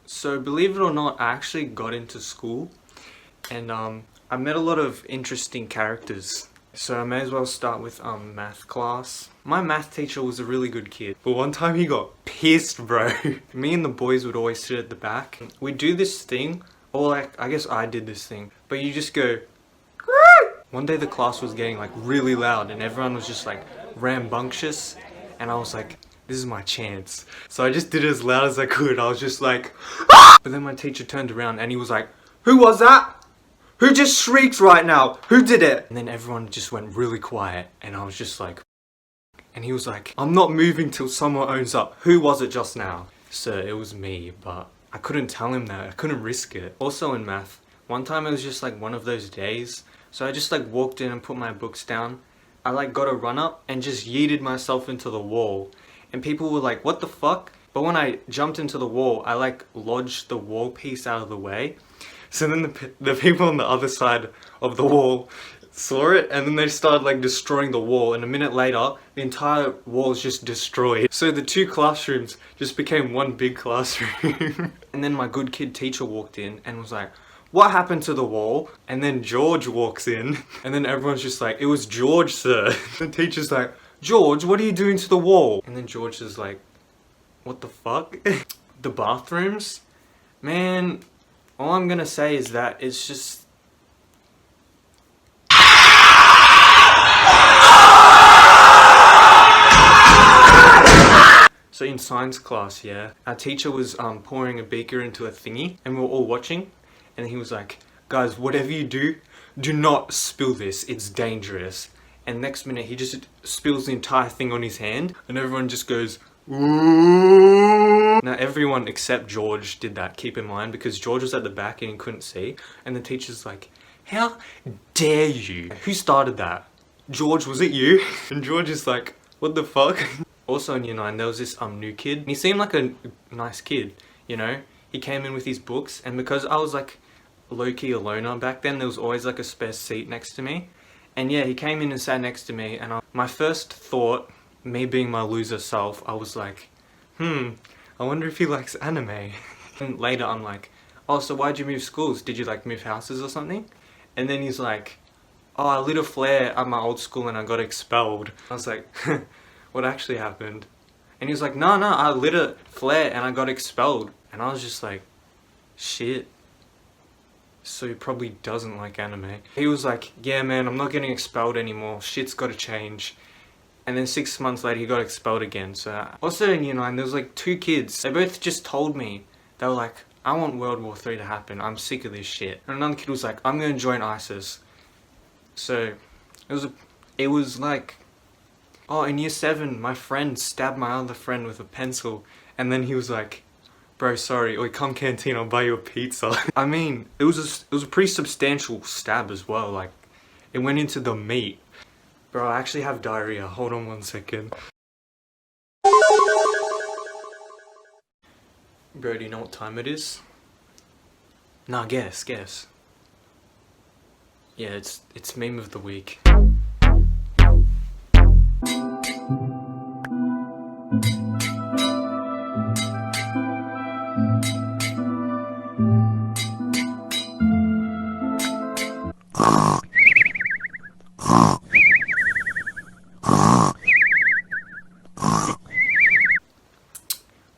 So believe it or not, I actually got into school and I met a lot of interesting characters. So I may as well start with math class. My math teacher was a really good kid, but one time he got pissed, bro. Me and the boys would always sit at the back. We'd do this thing, or like, I guess I did this thing, but you just go, one day the class was getting like really loud and everyone was just like rambunctious, and I was like, this is my chance. So I just did it as loud as I could. I was just like, but then my teacher turned around and he was like, who was that? Who just shrieked right now? Who did it? And then everyone just went really quiet and I was just like, and he was like, I'm not moving till someone owns up. Who was it just now? So it was me, but I couldn't tell him that. I couldn't risk it. Also in math, one time it was just like one of those days. So I just like walked in and put my books down. I like got a run up and just yeeted myself into the wall. And people were like, what the fuck? But when I jumped into the wall, I like lodged the wall piece out of the way. So then the people on the other side of the wall saw it, and then they started like destroying the wall, and a minute later the entire wall is just destroyed. So the two classrooms just became one big classroom. And then my good kid teacher walked in and was like, what happened to the wall? And then George walks in and then everyone's just like, it was George, sir. The teacher's like, George, what are you doing to the wall? And then George is like, what the fuck? The bathrooms? Man, all I'm gonna say is that it's just... So in science class, yeah, our teacher was pouring a beaker into a thingy and we were all watching, and he was like, guys, whatever you do, do not spill this, it's dangerous. And next minute he just spills the entire thing on his hand and everyone just goes, ooh. Now everyone except George did that, keep in mind, because George was at the back and he couldn't see, and the teacher's like, how dare you? Who started that? George, was it you? And George is like, what the fuck? Also in year 9 there was this new kid, and he seemed like a nice kid, you know? He came in with his books, and because I was like low-key a loner back then, there was always like a spare seat next to me. And yeah, he came in and sat next to me, and my first thought, me being my loser self, I was like, I wonder if he likes anime. And later I'm like, oh, so why'd you move schools? Did you like move houses or something? And then he's like, oh, I lit a flare at my old school and I got expelled. I was like, what actually happened? And he was like, no, I lit a flare and I got expelled. And I was just like, shit. So he probably doesn't like anime. He was like, yeah man, I'm not getting expelled anymore, shit's gotta change. And then 6 months later he got expelled again. So also in year 9 there was like 2 kids. They both just told me, they were like, I want World War III to happen, I'm sick of this shit. And another kid was like, I'm gonna join ISIS. So it was like, oh, in year 7 my friend stabbed my other friend with a pencil, and then he was like, bro, sorry, or come canteen, I'll buy you a pizza. I mean, it was a pretty substantial stab as well, like, it went into the meat. Bro, I actually have diarrhea, hold on 1 second. Bro, do you know what time it is? Nah, guess. Yeah, it's meme of the week.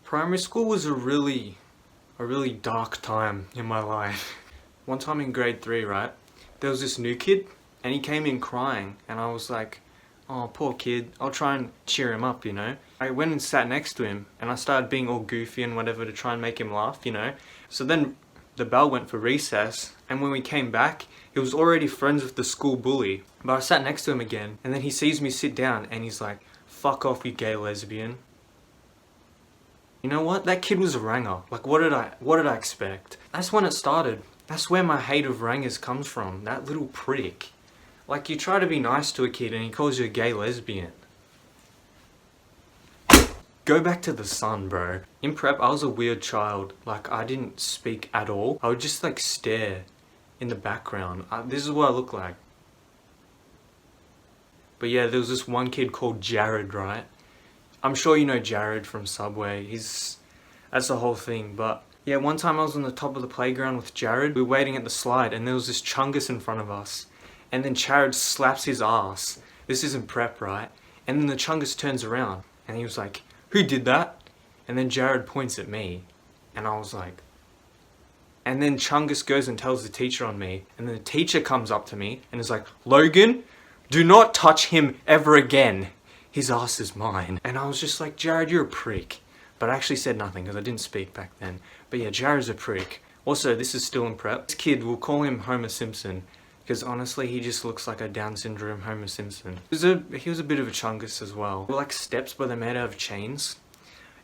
Primary school was a really dark time in my life. One time in grade 3, right, there was this new kid and he came in crying, and I was like, oh, poor kid, I'll try and cheer him up, you know. I went and sat next to him and I started being all goofy and whatever to try and make him laugh, you know. So then the bell went for recess, and when we came back, he was already friends with the school bully. But I sat next to him again, and then he sees me sit down and he's like, fuck off, you gay lesbian. You know what? That kid was a ranger. Like, what did I expect? That's when it started. That's where my hate of rangers comes from. That little prick. Like, you try to be nice to a kid and he calls you a gay lesbian. Go back to the sun, bro. In prep, I was a weird child. Like, I didn't speak at all. I would just like stare in the background. This is what I look like. But yeah, there was this one kid called Jared, right? I'm sure you know Jared from Subway. That's the whole thing, but Yeah, one time I was on the top of the playground with Jared. We were waiting at the slide and there was this chungus in front of us. And then Jared slaps his ass. This isn't prep, right? And then the chungus turns around and he was like, "Who did that?" And then Jared points at me. And I was like... And then Chungus goes and tells the teacher on me. And then the teacher comes up to me and is like, "Logan, do not touch him ever again. His ass is mine." And I was just like, "Jared, you're a prick." But I actually said nothing because I didn't speak back then. But yeah, Jared's a prick. Also, this is still in prep. This kid, we'll call him Homer Simpson. Because honestly, he just looks like a Down syndrome Homer Simpson. He was a bit of a chungus as well. They were like steps, but they're made out of chains.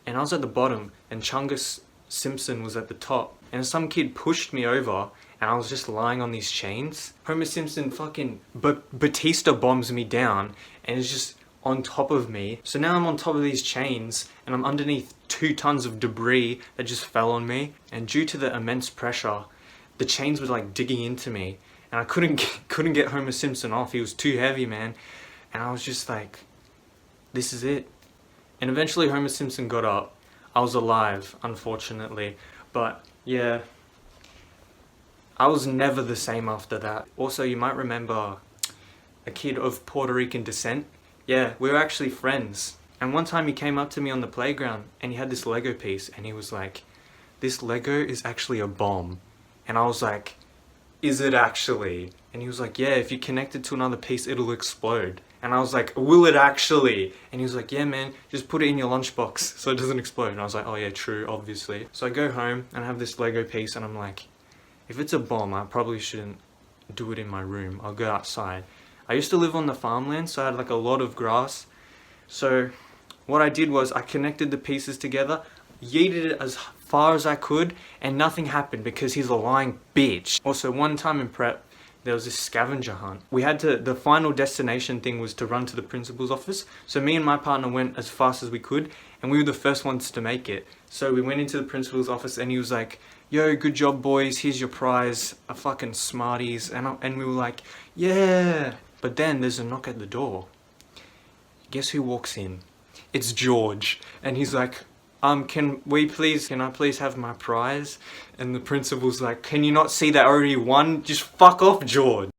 And I was at the bottom, and Chungus Simpson was at the top. And some kid pushed me over, and I was just lying on these chains. Homer Simpson fucking Batista bombs me down, and is just on top of me. So now I'm on top of these chains, and I'm underneath 2 tons of debris that just fell on me. And due to the immense pressure, the chains were like digging into me. And I couldn't get Homer Simpson off. He was too heavy, man. And I was just like, this is it. And eventually Homer Simpson got up. I was alive, unfortunately. But yeah, I was never the same after that. Also, you might remember a kid of Puerto Rican descent. Yeah, we were actually friends. And one time he came up to me on the playground and he had this Lego piece and he was like, "This Lego is actually a bomb." And I was like, "Is it actually?" And he was like, "Yeah, if you connect it to another piece, it'll explode." And I was like, "Will it actually?" And he was like, "Yeah, man, just put it in your lunchbox so it doesn't explode." And I was like, "Oh yeah, true, obviously." So I go home and I have this Lego piece and I'm like, if it's a bomb, I probably shouldn't do it in my room. I'll go outside. I used to live on the farmland, so I had like a lot of grass. So what I did was I connected the pieces together, yeeted it as far as I could, and nothing happened because he's a lying bitch. Also, one time in prep, there was this scavenger hunt. We had to, the final destination thing was to run to the principal's office. So me and my partner went as fast as we could, and we were the first ones to make it. So we went into the principal's office and he was like, "Yo, good job boys, here's your prize, a fucking Smarties." And we were like, "Yeah." But then there's a knock at the door. Guess who walks in? It's George. And he's like, can I please have my prize?" And the principal's like, "Can you not see that I already won? Just fuck off, George."